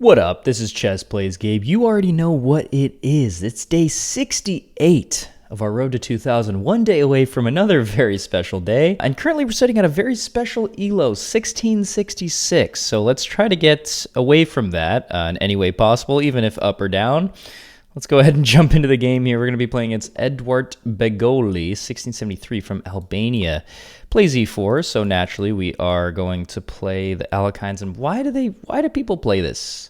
What up? This is Chess Plays Gabe. You already know what it is. It's day 68 of our road to 2000, one day away from another very special day. And currently we're sitting at a very special ELO, 1666. So let's try to get away from that in any way possible, even if up or down. Let's go ahead and jump into the game here. We're going to be playing against Eduard Begoli, 1673 from Albania. Plays e4, so naturally we are going to play the Alekines. And why do people play this?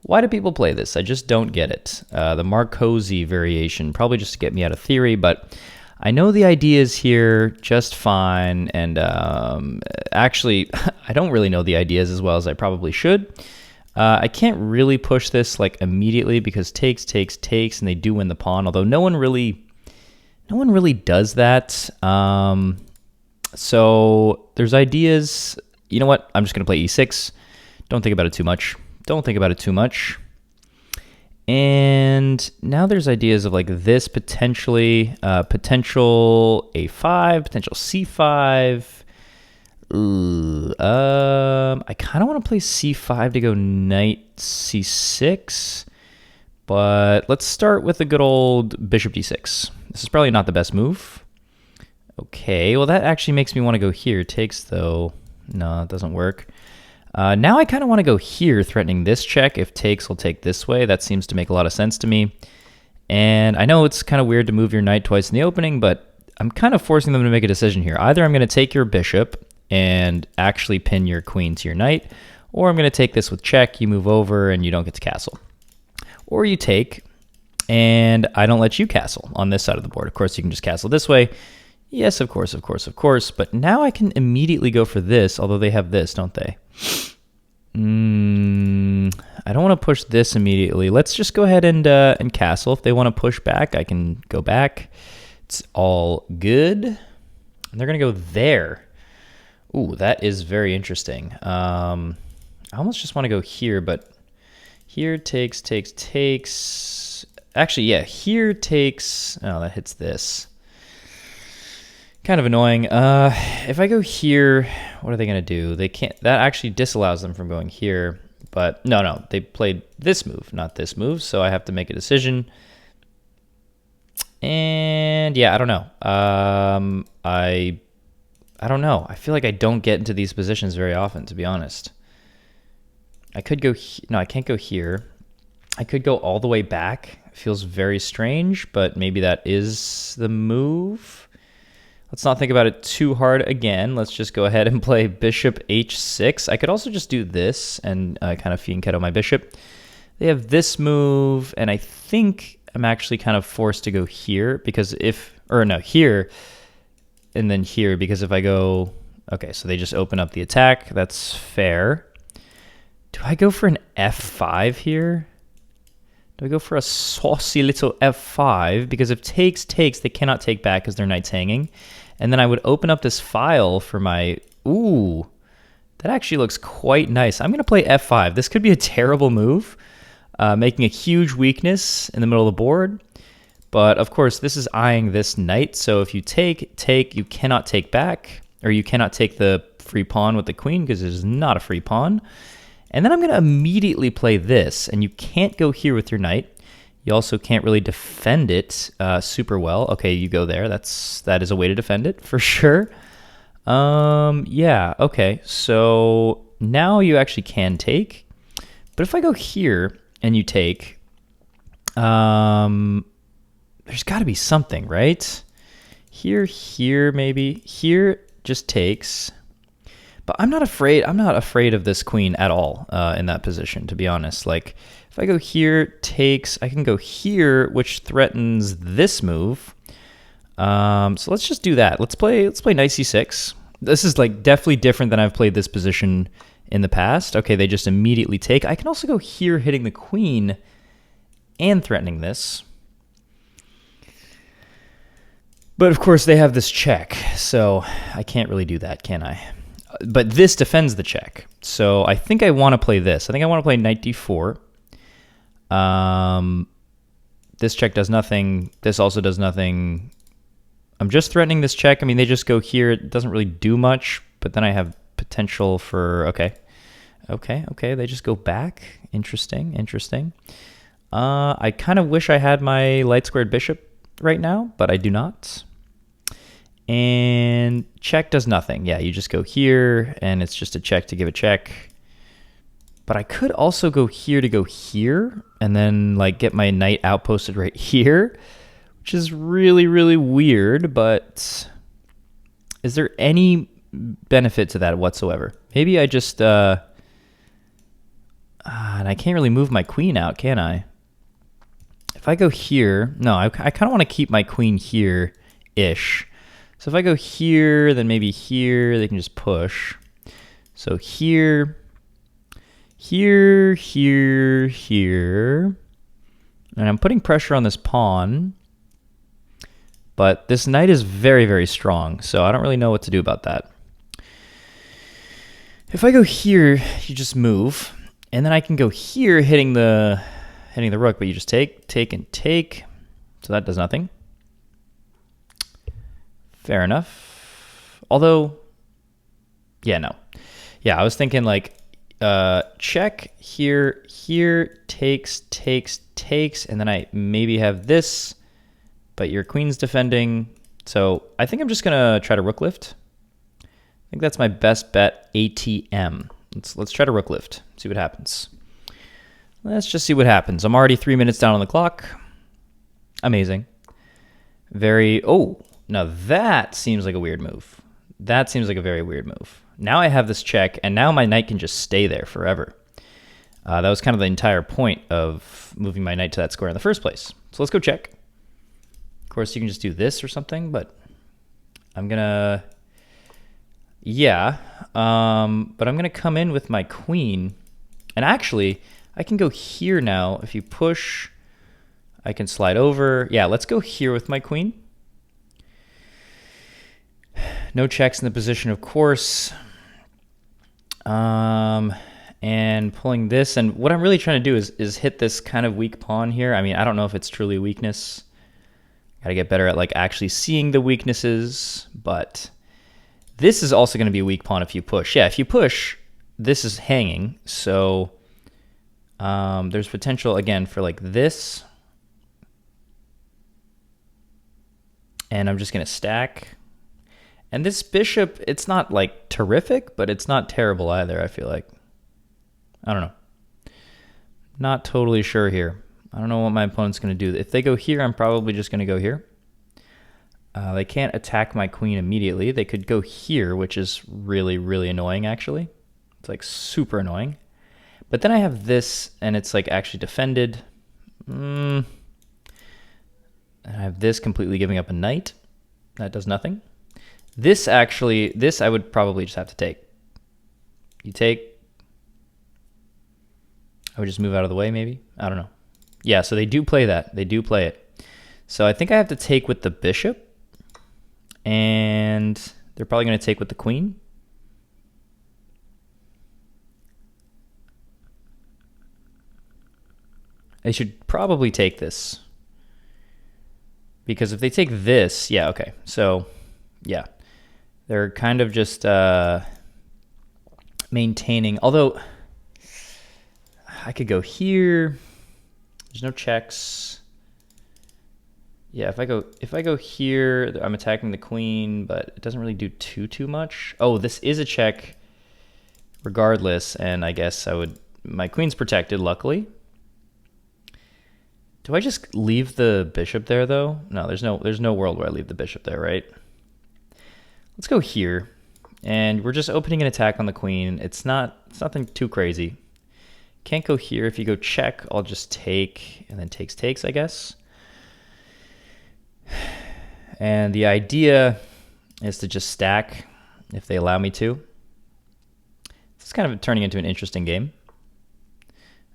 Why do people play this? I just don't get it. The Marcosi variation, probably just to get me out of theory, but I know the ideas here just fine. And actually, I don't really know the ideas as well as I probably should. I can't really push this like immediately because takes, and they do win the pawn. Although no one really does that. So there's ideas. You know what? I'm just gonna play e6. Don't think about it too much. And now there's ideas of like this potentially, potential a5, potential c5. I kind of want to play c5 to go knight c6, but let's start with the good old bishop d6. This is probably not the best move. Okay, well that actually makes me want to go here. Takes though, no, it doesn't work. Now I kind of want to go here, threatening this check. If takes, we'll take this way. That seems to make a lot of sense to me. And I know it's kind of weird to move your knight twice in the opening, but I'm kind of forcing them to make a decision here. Either I'm going to take your bishop and actually pin your queen to your knight, or I'm going to take this with check, you move over, and you don't get to castle. Or you take, and I don't let you castle on this side of the board. Of course, you can just castle this way. Yes, of course, but now I can immediately go for this, although they have this, don't they? I don't want to push this immediately. Let's just go ahead and castle. If they want to push back, I can go back. It's all good. And they're going to go there. Ooh, that is very interesting. I almost just want to go here, but here takes. Actually, yeah, here takes. Oh, that hits this. Kind of annoying. If I go here, what are they going to do? They can't. That actually disallows them from going here. But no, they played this move, not this move. So I have to make a decision. And yeah, I don't know. I don't know. I feel like I don't get into these positions very often, to be honest. I could go... No, I can't go here. I could go all the way back. It feels very strange, but maybe that is the move. Let's not think about it too hard again. Let's just go ahead and play bishop h6. I could also just do this and kind of fianchetto my bishop. They have this move, and I think I'm actually kind of forced to go here because here... and then here, because if I go... Okay, so they just open up the attack. That's fair. Do I go for an f5 here? Do I go for a saucy little f5? Because if takes, they cannot take back because their knight's hanging. And then I would open up this file for my... Ooh, that actually looks quite nice. I'm going to play f5. This could be a terrible move, making a huge weakness in the middle of the board. But of course, this is eyeing this knight. So if you take, you cannot take back, or you cannot take the free pawn with the queen because it is not a free pawn. And then I'm going to immediately play this, and you can't go here with your knight. You also can't really defend it super well. Okay, you go there. That is a way to defend it for sure. Yeah. Okay. So now you actually can take, but if I go here and you take, there's got to be something, right? Here, maybe. Here just takes. But I'm not afraid of this queen at all in that position, to be honest. Like, if I go here, takes, I can go here, which threatens this move. So let's just do that. Let's play knight c6. This is like definitely different than I've played this position in the past. Okay, they just immediately take. I can also go here, hitting the queen and threatening this. But of course they have this check, so I can't really do that, can I? But this defends the check. So I think I want to play this. I think I want to play knight d4. This check does nothing. This also does nothing. I'm just threatening this check. I mean, they just go here. It doesn't really do much, but then I have potential for, okay. Okay, okay, they just go back. Interesting, interesting. I kind of wish I had my light squared bishop right now, but I do not. And check does nothing. Yeah, you just go here, and it's just a check to give a check. But I could also go here to go here, and then like get my knight outposted right here, which is really, really weird, but is there any benefit to that whatsoever? Maybe I just, and I can't really move my queen out, can I? If I go here, no, I kind of want to keep my queen here-ish. So if I go here, then maybe here, they can just push. So here, here, here, here. And I'm putting pressure on this pawn. But this knight is very, very strong, so I don't really know what to do about that. If I go here, you just move. And then I can go here hitting the rook, but you just take, and take. So that does nothing. Fair enough. Although, yeah, no. Yeah, I was thinking like check here, here, takes, and then I maybe have this, but your queen's defending. So I think I'm just gonna try to rook lift. I think that's my best bet. ATM. Let's try to rook lift. See what happens. Let's just see what happens. I'm already 3 minutes down on the clock. Amazing. Very. Oh, now that seems like a weird move. That seems like a very weird move. Now I have this check, and now my knight can just stay there forever. That was kind of the entire point of moving my knight to that square in the first place. So let's go check. Of course, you can just do this or something, but I'm gonna, yeah. But I'm gonna come in with my queen, and actually, I can go here now. If you push, I can slide over. Yeah, let's go here with my queen. No checks in the position, of course. And pulling this, and what I'm really trying to do is hit this kind of weak pawn here. I mean, I don't know if it's truly weakness. Gotta get better at like actually seeing the weaknesses, but this is also gonna be a weak pawn if you push. Yeah, if you push, this is hanging, so there's potential again for like this. And I'm just gonna stack. And this bishop, it's not like terrific, but it's not terrible either, I feel like. I don't know. Not totally sure here. I don't know what my opponent's going to do. If they go here, I'm probably just going to go here. They can't attack my queen immediately. They could go here, which is really, really annoying, actually. It's like super annoying. But then I have this, and it's like actually defended. And I have this completely giving up a knight. That does nothing. This actually, this I would probably just have to take. You take. I would just move out of the way, maybe. I don't know. Yeah, so they do play that. They do play it. So I think I have to take with the bishop. And they're probably going to take with the queen. They should probably take this. Because if they take this, yeah, okay. So, yeah. They're kind of just maintaining, although I could go here. There's no checks. Yeah, if I go here, I'm attacking the queen, but it doesn't really do too much. Oh, this is a check regardless, and I guess my queen's protected, luckily. Do I just leave the bishop there though? No, there's no world where I leave the bishop there, right? Let's go here, and we're just opening an attack on the queen. It's nothing too crazy. Can't go here. If you go check, I'll just take, and then takes, I guess. And the idea is to just stack if they allow me to. It's kind of turning into an interesting game.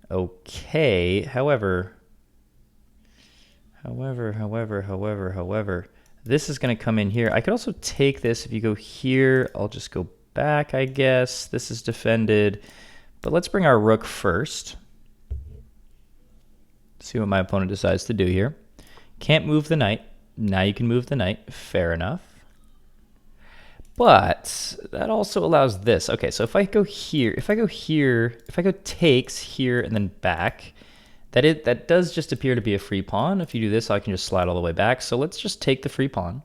Okay, however, this is going to come in here. I could also take this. If you go here, I'll just go back, I guess. This is defended. But let's bring our rook first. See what my opponent decides to do here. Can't move the knight. Now you can move the knight. Fair enough. But that also allows this. Okay, so if I go here, if I go takes here and then back, that does just appear to be a free pawn. If you do this, I can just slide all the way back. So let's just take the free pawn.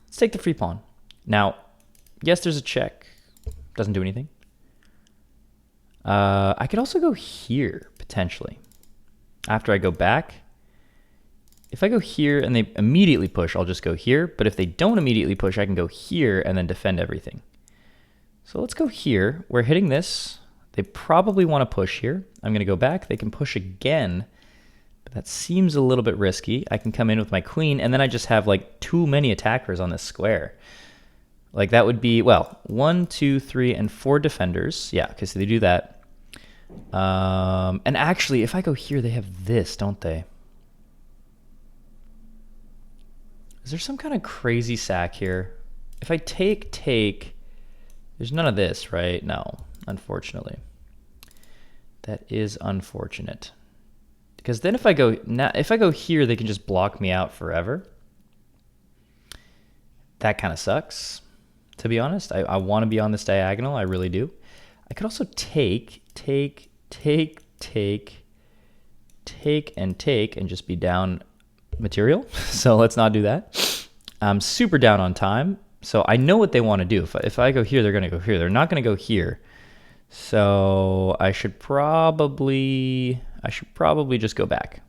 Let's take the free pawn. Now, yes, there's a check. Doesn't do anything. I could also go here, potentially. After I go back, if I go here and they immediately push, I'll just go here. But if they don't immediately push, I can go here and then defend everything. So let's go here. We're hitting this. They probably want to push here. I'm going to go back. They can push again. But that seems a little bit risky. I can come in with my queen, and then I just have like too many attackers on this square. Like that would be, well, 1, 2, 3, and 4 defenders. Yeah, because they do that. And actually, if I go here, they have this, don't they? Is there some kind of crazy sack here? If I take, there's none of this, right? No, unfortunately. That is unfortunate. Because then if I go here, they can just block me out forever. That kind of sucks, to be honest. I want to be on this diagonal, I really do. I could also take, and just be down material. So let's not do that. I'm super down on time. So I know what they want to do. If I go here, they're going to go here. They're not going to go here. So I should probably just go back.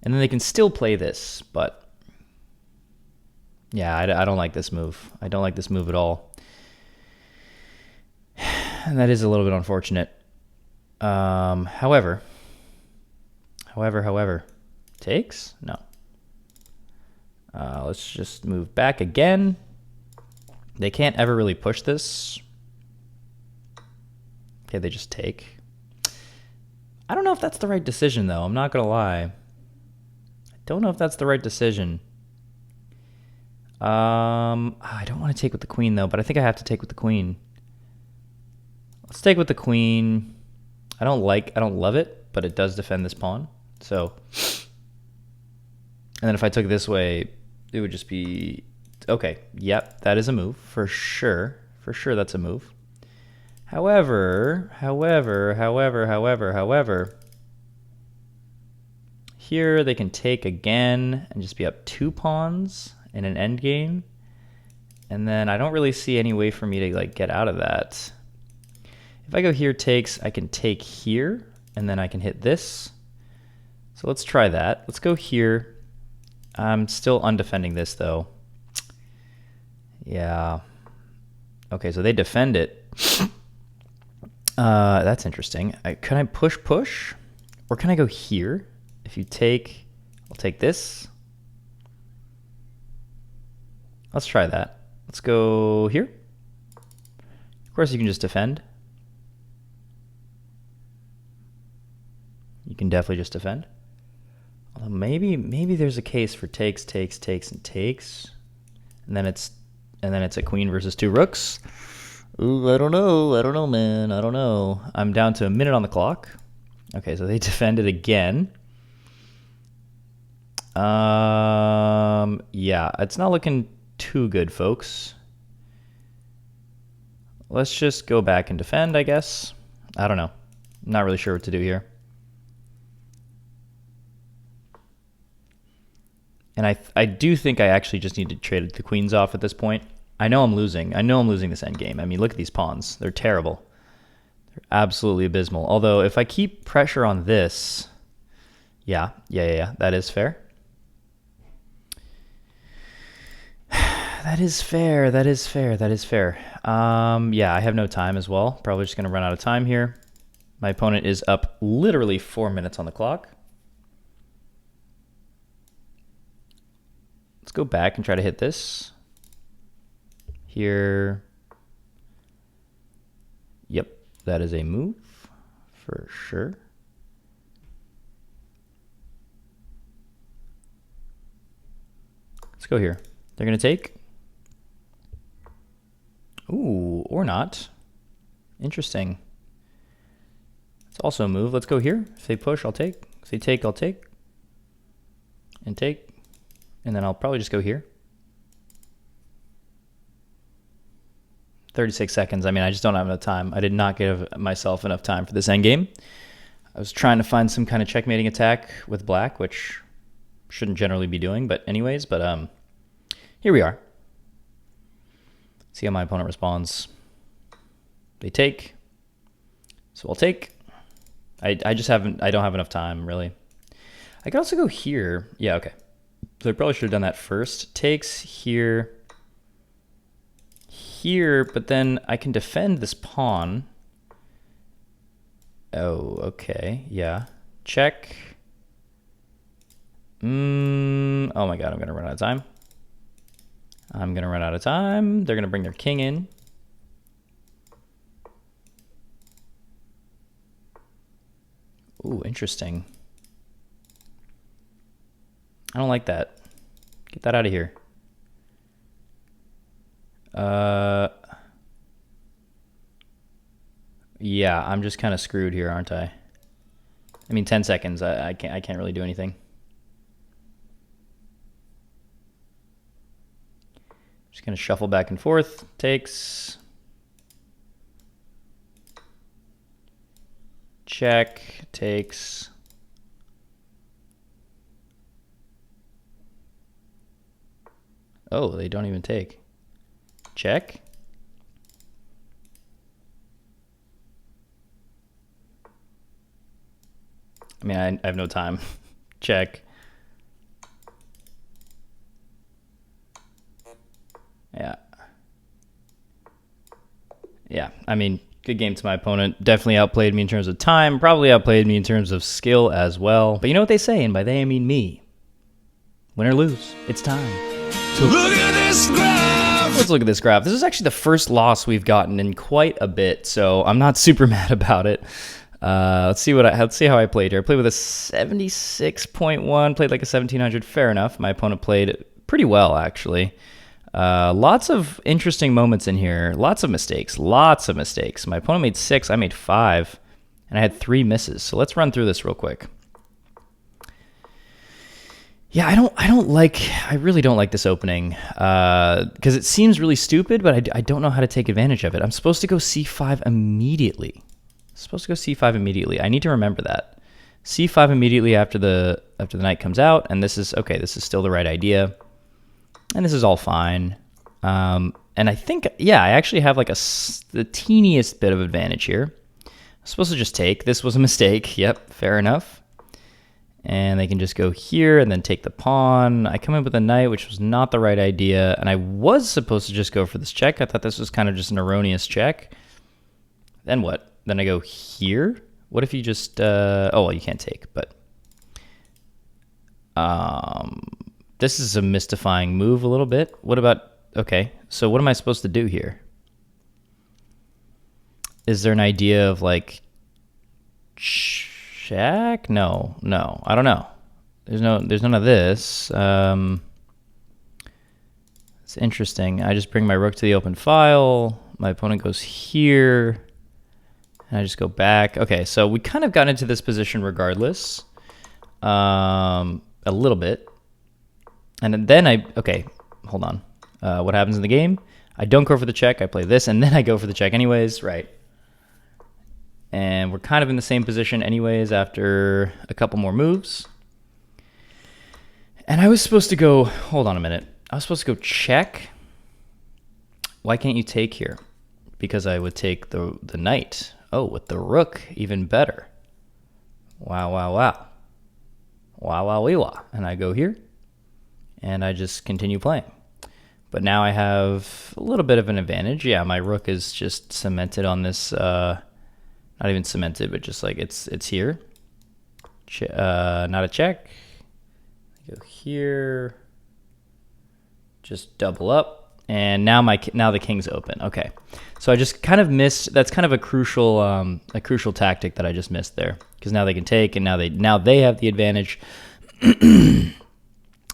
And then they can still play this, but yeah, I don't like this move. I don't like this move at all. And that is a little bit unfortunate. However, takes? No. Let's just move back again. They can't ever really push this. Okay, they just take. I don't know if that's the right decision, though. I'm not going to lie. I don't know if that's the right decision. I don't want to take with the queen, though, but I think I have to take with the queen. Let's take with the queen. I don't love it, but it does defend this pawn. So, and then if I took it this way, it would just be, okay, yep, that is a move, for sure. For sure that's a move. However, here they can take again and just be up 2 pawns in an endgame. And then I don't really see any way for me to like get out of that. If I go here takes, I can take here, and then I can hit this. So let's try that. Let's go here. I'm still undefending this, though. Yeah. Okay, so they defend it. That's interesting. Can I push? Or can I go here? If you take, I'll take this. Let's try that. Let's go here. Of course, you can just defend. You can definitely just defend. Although maybe there's a case for takes, and takes. And then it's a queen versus 2 rooks. Ooh, I don't know, man. I don't know. I'm down to a minute on the clock. Okay, so they defended again. Yeah, it's not looking too good, folks. Let's just go back and defend, I guess. I don't know. I'm not really sure what to do here. And I do think I actually just need to trade the queens off at this point. I know I'm losing. I know I'm losing this endgame. I mean, look at these pawns. They're terrible. They're absolutely abysmal. Although, if I keep pressure on this... Yeah. That is fair. That is fair. Yeah, I have no time as well. Probably just going to run out of time here. My opponent is up literally 4 minutes on the clock. Let's go back and try to hit this. Here. Yep, that is a move for sure. Let's go here. They're going to take. Ooh, or not. Interesting. It's also a move. Let's go here. If they push, I'll take. If they take, I'll take. And take. And then I'll probably just go here. 36 seconds. I mean, I just don't have enough time. I did not give myself enough time for this endgame. I was trying to find some kind of checkmating attack with black, which shouldn't generally be doing, but anyways, here we are. See how my opponent responds. They take. So I'll take. I don't have enough time, really. I could also go here. Yeah, okay. So I probably should have done that first. Takes here, but then I can defend this pawn. Oh, okay, yeah. Check. Oh my god, I'm gonna run out of time. They're gonna bring their king in. Ooh, interesting. I don't like that. Get that out of here. Yeah, I'm just kind of screwed here, aren't I? I mean, 10 seconds. I can't really do anything. Just gonna shuffle back and forth. Takes. Check. Takes. Oh, they don't even take. Check. I mean, I have no time. Check. Yeah. Yeah, I mean, good game to my opponent. Definitely outplayed me in terms of time. Probably outplayed me in terms of skill as well. But you know what they say, and by they I mean me. Win or lose, it's time. So look at this graph. Let's look at this graph. This is actually the first loss we've gotten in quite a bit, so I'm not super mad about it. Let's see how I played here. I played with a 76.1, played like a 1700. Fair enough. My opponent played pretty well, actually. Lots of interesting moments in here. Lots of mistakes. My opponent made 6. I made 5, and I had 3 misses. So let's run through this real quick. Yeah, I really don't like this opening because it seems really stupid, but I don't know how to take advantage of it. I'm supposed to go c5 immediately. I need to remember that. c5 immediately after the knight comes out, and this is okay. This is still the right idea, and this is all fine. And I think, yeah, I actually have like the teeniest bit of advantage here. I'm supposed to just take. This was a mistake. Yep, fair enough. And they can just go here and then take the pawn. I come in with a knight, which was not the right idea. And I was supposed to just go for this check. I thought this was kind of just an erroneous check. Then what? Then I go here? What if you just... oh, well, you can't take, but... this is a mystifying move a little bit. What about... Okay, so what am I supposed to do here? Is there an idea of, like... check? No, I don't know. There's none of this. It's interesting. I just bring my rook to the open file. My opponent goes here, and I just go back. Okay, so we kind of got into this position regardless, a little bit. And then okay, hold on. What happens in the game? I don't go for the check. I play this, and then I go for the check anyways, right? And we're kind of in the same position anyways after a couple more moves. And I was supposed to go, hold on a minute. I was supposed to go check. Why can't you take here? Because I would take the knight. Oh, with the rook, even better. Wow, wow, wow. Wow, wow, wee, wow. And I go here, and I just continue playing. But now I have a little bit of an advantage. Yeah, my rook is just cemented on this... not even cemented, but just like it's here. Not a check. Go here. Just double up, and now the king's open. Okay, so I just kind of missed. That's kind of a crucial tactic that I just missed there, because now they can take, and now they have the advantage.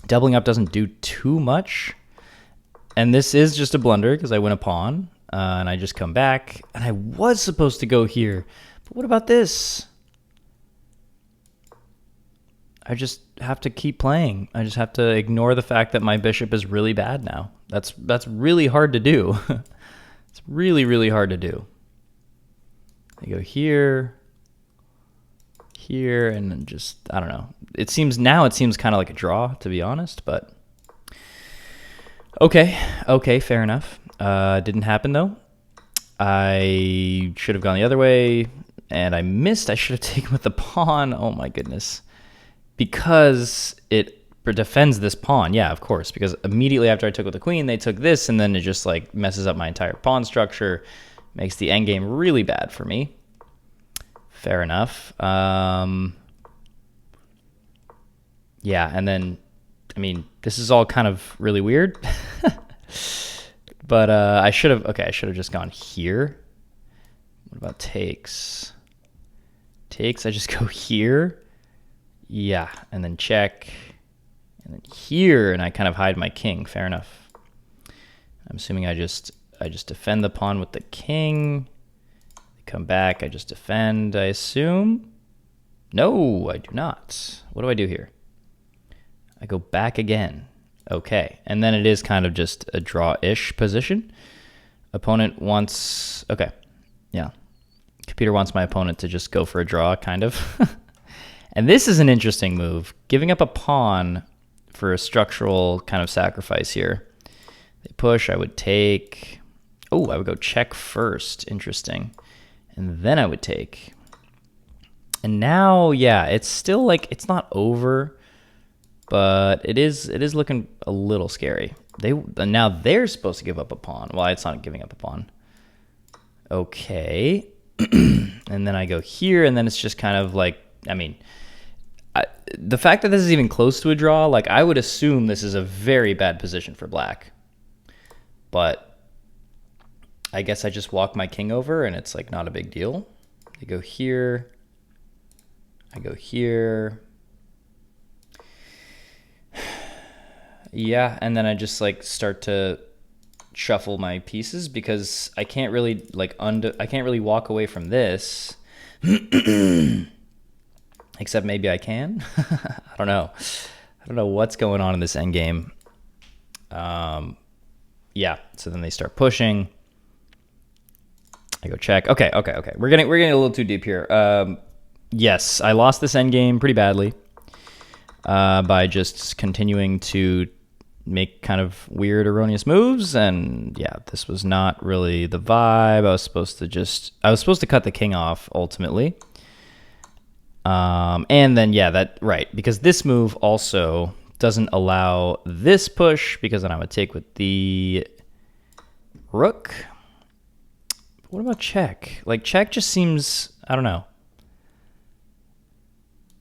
Doubling up doesn't do too much, and this is just a blunder because I win a pawn. And I just come back, and I was supposed to go here. But what about this? I just have to keep playing. I just have to ignore the fact that my bishop is really bad now. That's really hard to do. It's really, really hard to do. I go here, here, and then just, I don't know. It seems kind of like a draw, to be honest, but okay, fair enough. Didn't happen though. I should have gone the other way, and I missed. I should have taken with the pawn. Oh my goodness. Because it defends this pawn. Yeah, of course, because immediately after I took with the queen, they took this, and then it just like messes up my entire pawn structure, makes the endgame really bad for me. Fair enough. Yeah, and then, I mean, this is all kind of really weird. But I should have just gone here. What about takes? Takes, I just go here. Yeah, and then check. And then here, and I kind of hide my king. Fair enough. I'm assuming I just defend the pawn with the king. Come back, I just defend, I assume. No, I do not. What do I do here? I go back again. Okay, and then it is kind of just a draw-ish position. Opponent wants, okay, yeah. Computer wants my opponent to just go for a draw, kind of. And this is an interesting move. Giving up a pawn for a structural kind of sacrifice here. They push, I would take. Oh, I would go check first. Interesting. And then I would take. And now, yeah, it's still like, it's not over, but it is looking a little scary. Now they're supposed to give up a pawn. Well, it's not giving up a pawn. Okay. And then I go here, and then it's just kind of like, I mean, the fact that this is even close to a draw, like I would assume this is a very bad position for black. But I guess I just walk my king over, and it's like not a big deal. I go here. I go here. Yeah, and then I just like start to shuffle my pieces because I can't really like I can't really walk away from this. Except maybe I can. I don't know. I don't know what's going on in this endgame. Yeah, so then they start pushing. I go check. Okay. We're getting a little too deep here. Yes, I lost this endgame pretty badly by just continuing to make kind of weird, erroneous moves, and yeah, this was not really the vibe. I was supposed to cut the king off ultimately. And then yeah, right, because this move also doesn't allow this push, because then I would take with the rook. What about check? Like check just seems, I don't know.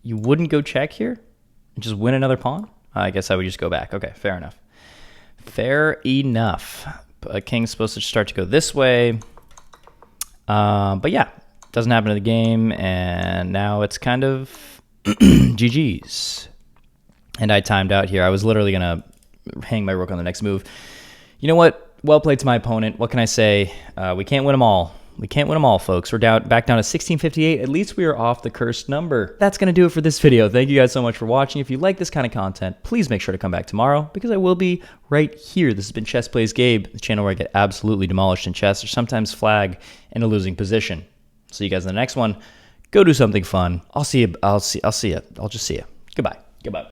You wouldn't go check here and just win another pawn? I guess I would just go back. Okay, fair enough. Fair enough. A king's supposed to start to go this way. But yeah, doesn't happen in the game, and now it's kind of GG's. And I timed out here. I was literally going to hang my rook on the next move. You know what? Well played to my opponent. What can I say? We can't win them all. We can't win them all, folks. We're back down to 1658. At least we are off the cursed number. That's going to do it for this video. Thank you guys so much for watching. If you like this kind of content, please make sure to come back tomorrow, because I will be right here. This has been Chess Plays Gabe, the channel where I get absolutely demolished in chess, or sometimes flag in a losing position. See you guys in the next one. Go do something fun. I'll see you. I'll just see you. Goodbye.